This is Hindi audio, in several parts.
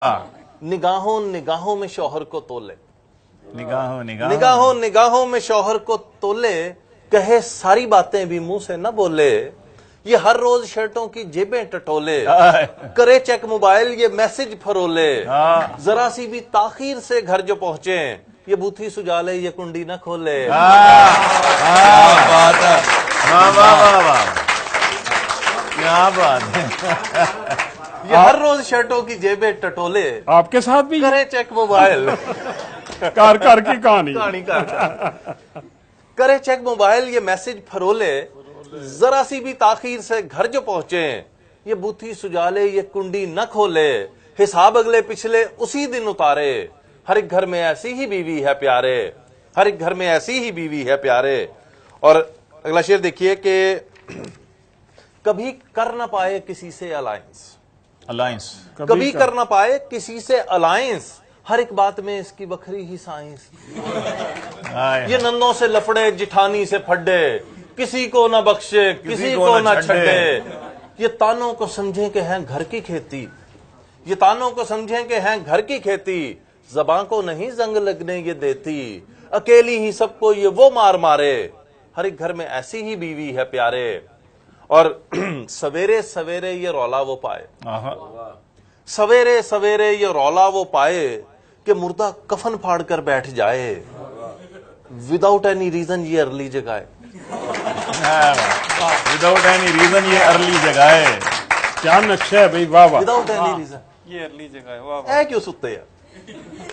निगाहों निगाहों में शौहर को तोले, निगाहों निगाहों में शौहर को तोले, कहे सारी बातें भी मुंह से न बोले, ये हर रोज शर्टों की जेबें टटोले, करे चेक मोबाइल ये मैसेज फरोले, जरा सी भी ताखीर से घर जो पहुंचे, ये बूथी सुजाले ये कुंडी न खोले। बात है, क्या बात है। ये हर रोज शर्टों की जेबें टटोले, आपके साथ भी करे चेक मोबाइल कार कार की कहानी करे चेक मोबाइल ये मैसेज फरोले, जरा सी भी ताखीर से घर जो पहुंचे, ये बूथी सुजाले ये कुंडी न खोले, हिसाब अगले पिछले उसी दिन उतारे, हर एक घर में ऐसी ही बीवी है प्यारे, हर एक घर में ऐसी ही बीवी है प्यारे। और अगला शेर देखिए कि कभी कर ना पाए किसी से अलायंस, कभी कर ना पाए किसी से अलायंस, हर एक बात में इसकी बखरी ही साइंस। ये नन्नों से लफड़े जिठानी से फड्डे, किसी को ना बख्शे किसी को ना छड्डे, ये तानों को समझे कि हैं घर की खेती, ये तानों को समझे कि हैं घर की खेती, ज़बां को नहीं जंग लगने ये देती, अकेली ही सबको ये वो मार मारे, हर एक घर में ऐसी ही बीवी है प्यारे। और सवेरे सवेरे ये रौला वो पाए, सवेरे सवेरे ये रौला वो पाए, कि मुर्दा कफन फाड़ कर बैठ जाए, विदाउट एनी रीजन ये अर्ली जगाए, विदाउट एनी रीजन ये अर्ली जगाए। क्या नक्शा है भाई, वाह वाह। विदाउट एनी रीजन ये अर्ली जगाए, वाह है क्यों सुते यार,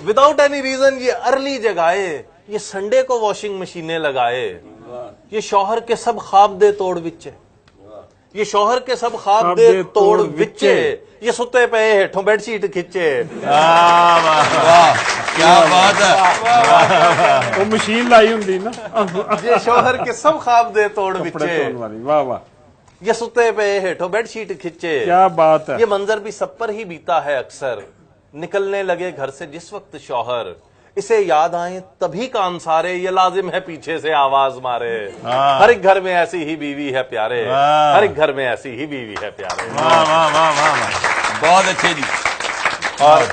विदाउट एनी रीजन ये अर्ली जगाए, ये संडे को वॉशिंग मशीनें लगाए, ये शौहर के सब ख्वाब दे तोड़ विचे, ये शौहर के सब ख्वाब दे तोड़ विचे, ये सुते पे हेठों बेडशीट खिंचे। क्या बात है। वो मशीन लाई होंगी ना, ये शौहर के सब ख्वाब दे तोड़ विचे, वाह वाह। ये सुते पे हेठों बेडशीट खिंचे। क्या बात है। ये मंजर भी सब पर ही बीता है अक्सर, निकलने लगे घर से जिस वक्त शौहर, इसे याद आए तभी कान सारे, ये लाजिम है पीछे से आवाज मारे, हर एक घर में ऐसी ही बीवी है प्यारे, हर एक घर में ऐसी ही बीवी है प्यारे। वाह वाह वाह वाह, बहुत अच्छे जी। और